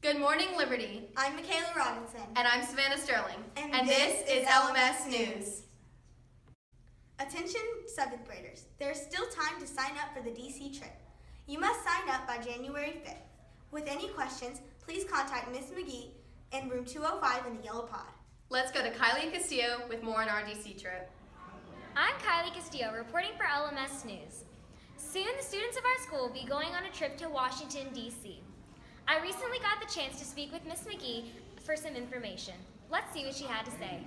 Good morning, Liberty. I'm Michaela Robinson. And I'm Savannah Sterling. And this is LMS News. Attention 7th graders. There's still time to sign up for the DC trip. You must sign up by January 5th. With any questions, please contact Ms. McGee in room 205 in the yellow pod. Let's go to Kylie Castillo with more on our DC trip. I'm Kylie Castillo, reporting for LMS News. Soon, the students of our school will be going on a trip to Washington, D.C. I recently got the chance to speak with Ms. McGee for some information. Let's see what she had to say.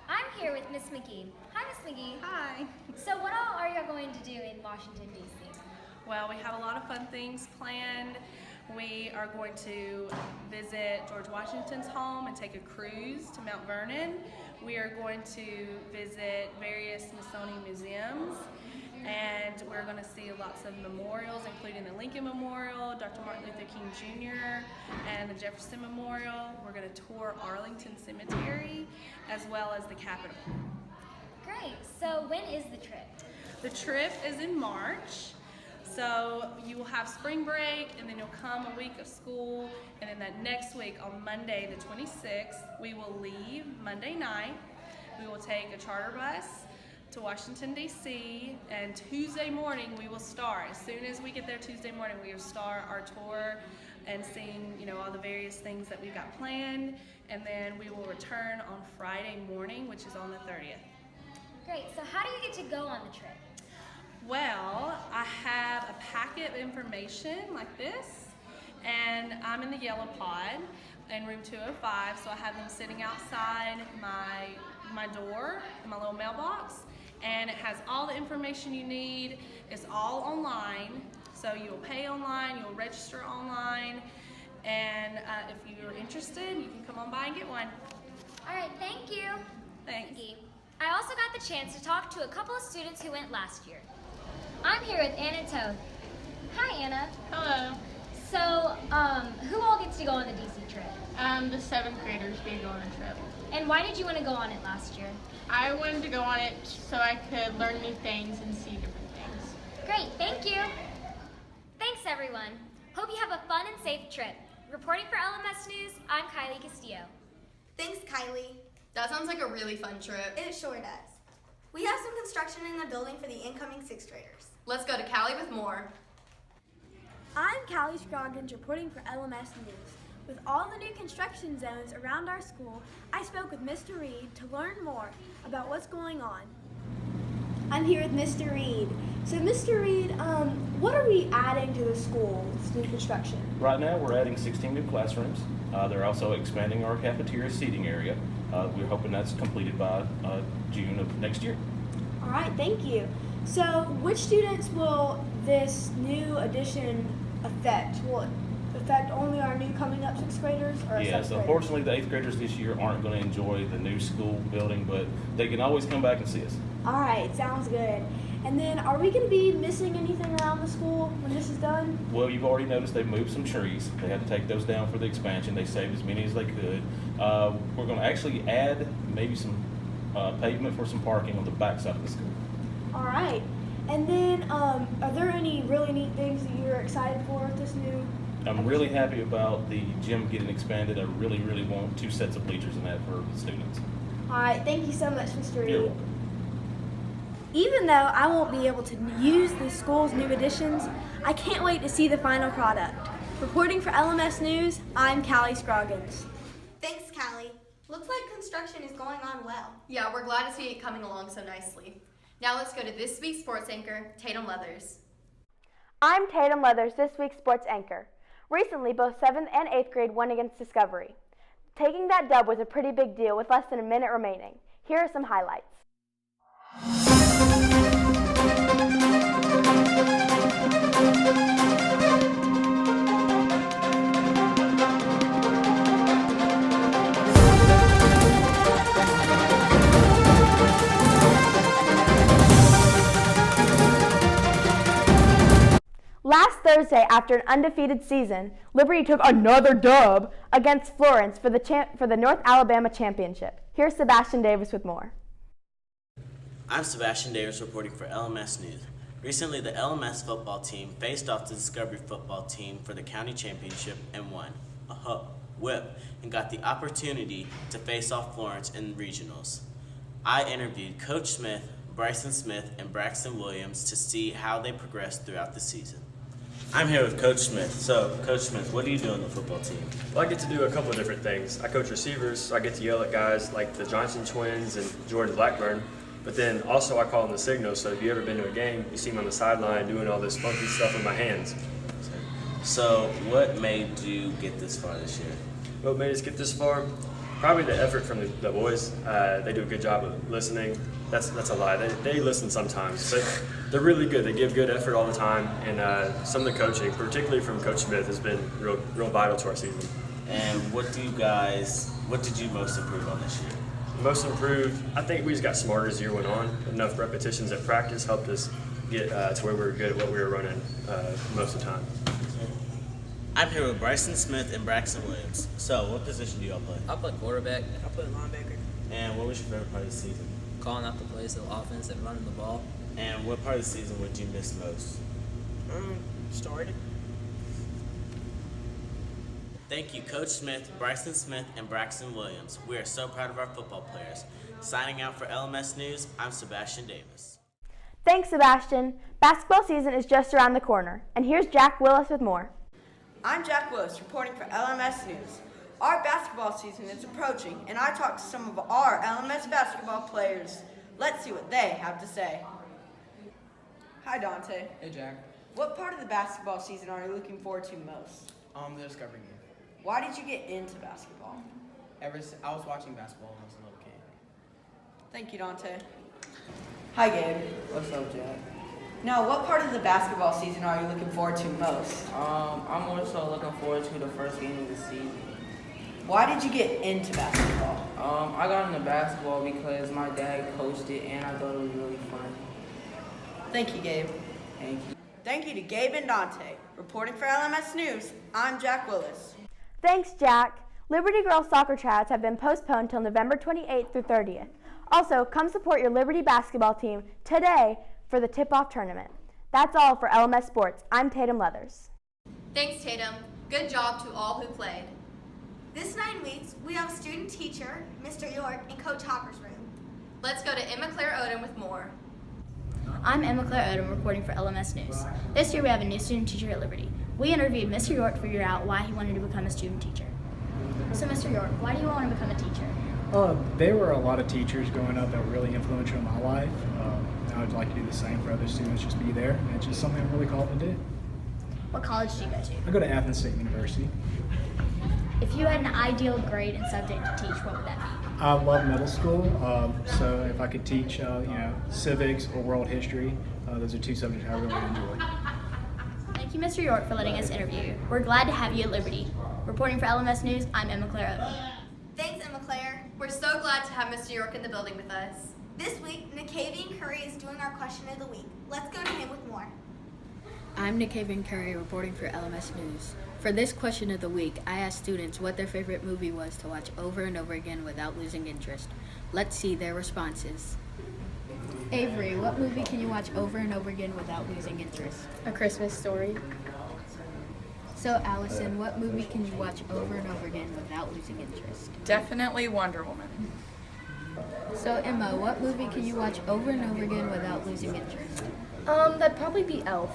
I'm here with Ms. McGee. Hi, Ms. McGee. Hi. So what all are you going to do in Washington, D.C.? Well, we have a lot of fun things planned. We are going to visit George Washington's home and take a cruise to Mount Vernon. We are going to visit various Smithsonian museums, and we're going to see lots of memorials, including the Lincoln Memorial, Dr. Martin Luther King Jr., and the Jefferson Memorial. We're going to tour Arlington Cemetery, as well as the Capitol. Great. So when is the trip? The trip is in March. So you will have spring break, and then you'll come a week of school, and then that next week on Monday the 26th, we will leave Monday night. We will take a charter bus to Washington, D.C., and Tuesday morning we will start. As soon as we get there Tuesday morning, we will start our tour and seeing, all the various things that we've got planned, and then we will return on Friday morning, which is on the 30th. Great. So how do you get to go on the trip? Well, I have a packet of information like this, and I'm in the yellow pod in room 205, so I have them sitting outside my door in my little mailbox, and it has all the information you need. It's all online, so you'll pay online, you'll register online, and if you're interested, you can come on by and get one. All right, thank you. Thanks. McGee. I also got the chance to talk to a couple of students who went last year. I'm here with Anna Toth. Hi, Anna. Hello. So, who all gets to go on the DC trip? The 7th graders did go on a trip. And why did you want to go on it last year? I wanted to go on it so I could learn new things and see different things. Great, thank you. Thanks, everyone. Hope you have a fun and safe trip. Reporting for LMS News, I'm Kylie Castillo. Thanks, Kylie. That sounds like a really fun trip. It sure does. We have some construction in the building for the incoming 6th graders. Let's go to Callie with more. I'm Callie Scroggins reporting for LMS News. With all the new construction zones around our school, I spoke with Mr. Reed to learn more about what's going on. I'm here with Mr. Reed. So Mr. Reed, what are we adding to the school with new construction? Right now we're adding 16 new classrooms. They're also expanding our cafeteria seating area. We're hoping that's completed by June of next year. All right, thank you. So which students will this new addition affect? Will it affect only our new coming up 6th graders or 7th Yes, graders? unfortunately the 8th graders this year aren't going to enjoy the new school building, but they can always come back and see us. All right, sounds good. And then are we going to be missing anything around the school when this is done? Well, you've already noticed they moved some trees. They had to take those down for the expansion. They saved as many as they could. We're going to actually add maybe some pavement for some parking on the back side of the school. All right. And then are there any really neat things that you're excited for with this new? I'm really happy about the gym getting expanded. I really, really want 2 sets of bleachers in that for the students. All right, thank you so much, Mr. You're Reed. welcome. Even though I won't be able to use the school's new additions, I can't wait to see the final product. Reporting for LMS News, I'm Callie Scroggins. Thanks, Callie. Looks like construction is going on well. Yeah, we're glad to see it coming along so nicely. Now let's go to this week's sports anchor, Tatum Leathers. I'm Tatum Leathers, this week's sports anchor. Recently, both 7th and 8th grade won against Discovery. Taking that dub was a pretty big deal with less than a minute remaining. Here are some highlights. Last Thursday, after an undefeated season, Liberty took another dub against Florence for the North Alabama Championship. Here's Sebastian Davis with more. I'm Sebastian Davis reporting for LMS News. Recently, the LMS football team faced off the Discovery football team for the county championship and won a whip and got the opportunity to face off Florence in regionals. I interviewed Coach Smith, Bryson Smith, and Braxton Williams to see how they progressed throughout the season. I'm here with Coach Smith. So, Coach Smith, what do you do on the football team? Well, I get to do a couple of different things. I coach receivers, so I get to yell at guys like the Johnson twins and Jordan Blackburn. But then also I call them the signals, so if you've ever been to a game, you see me on the sideline doing all this funky stuff with my hands. So, what made you get this far this year? What made us get this far? Probably the effort from the boys. They do a good job of listening. That's a lie. They listen sometimes, but they're really good. They give good effort all the time, and some of the coaching, particularly from Coach Smith, has been real vital to our season. And what did you most improve on this year? Most improved, I think we just got smarter as the year went on. Enough repetitions at practice helped us get to where we were good at what we were running most of the time. I'm here with Bryson Smith and Braxton Williams. So, what position do y'all play? I play quarterback. I play linebacker. And what was your favorite part of the season? Calling out the plays of the offense and running the ball. And what part of the season would you miss most? Started. Thank you, Coach Smith, Bryson Smith, and Braxton Williams. We are so proud of our football players. Signing out for LMS News, I'm Sebastian Davis. Thanks, Sebastian. Basketball season is just around the corner. And here's Jack Willis with more. I'm Jack Willis, reporting for LMS News. Our basketball season is approaching, and I talked to some of our LMS basketball players. Let's see what they have to say. Hi, Dante. Hey, Jack. What part of the basketball season are you looking forward to most? The Discovery game. Why did you get into basketball? I was watching basketball when I was a little kid. Thank you, Dante. Hi, Gabe. What's up, Jack? Now, what part of the basketball season are you looking forward to most? I'm more so looking forward to the first game of the season. Why did you get into basketball? I got into basketball because my dad coached it and I thought it was really fun. Thank you, Gabe. Thank you. Thank you to Gabe and Dante. Reporting for LMS News, I'm Jack Willis. Thanks, Jack. Liberty Girls soccer tryouts have been postponed till November 28th through 30th. Also, come support your Liberty basketball team today for the tip-off tournament. That's all for LMS Sports. I'm Tatum Leathers. Thanks, Tatum. Good job to all who played. This 9 weeks, we have student teacher, Mr. York, in Coach Hopper's room. Let's go to Emma Claire Odom with more. I'm Emma Claire Odom, reporting for LMS News. This year we have a new student teacher at Liberty. We interviewed Mr. York to figure out why he wanted to become a student teacher. So, Mr. York, why do you want to become a teacher? There were a lot of teachers growing up that were really influential in my life. I would like to do the same for other students, just be there. And it's just something I'm really called to do. What college do you go to? I go to Athens State University. If you had an ideal grade and subject to teach, what would that be? I love middle school, so if I could teach, civics or world history, those are two subjects I really enjoy. Thank you, Mr. York, for letting us interview you. We're glad to have you at Liberty. Reporting for LMS News, I'm Emma Claire Odom. Thanks, Emma Claire. We're so glad to have Mr. York in the building with us. This week, Nakavian Curry is doing our question of the week. Let's go to him with more. I'm Nakavian Curry, reporting for LMS News. For this question of the week, I asked students what their favorite movie was to watch over and over again without losing interest. Let's see their responses. Avery, what movie can you watch over and over again without losing interest? A Christmas Story. So, Allison, what movie can you watch over and over again without losing interest? Definitely Wonder Woman. So, Emma, what movie can you watch over and over again without losing interest? That'd probably be Elf.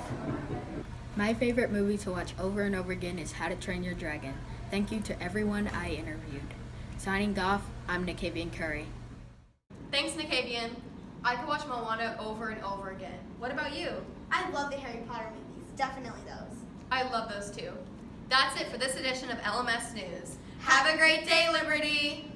My favorite movie to watch over and over again is How to Train Your Dragon. Thank you to everyone I interviewed. Signing off, I'm Nakavian Curry. Thanks, Nakavian. I could watch Moana over and over again. What about you? I love the Harry Potter movies. Definitely those. I love those too. That's it for this edition of LMS News. Have a great day, Liberty!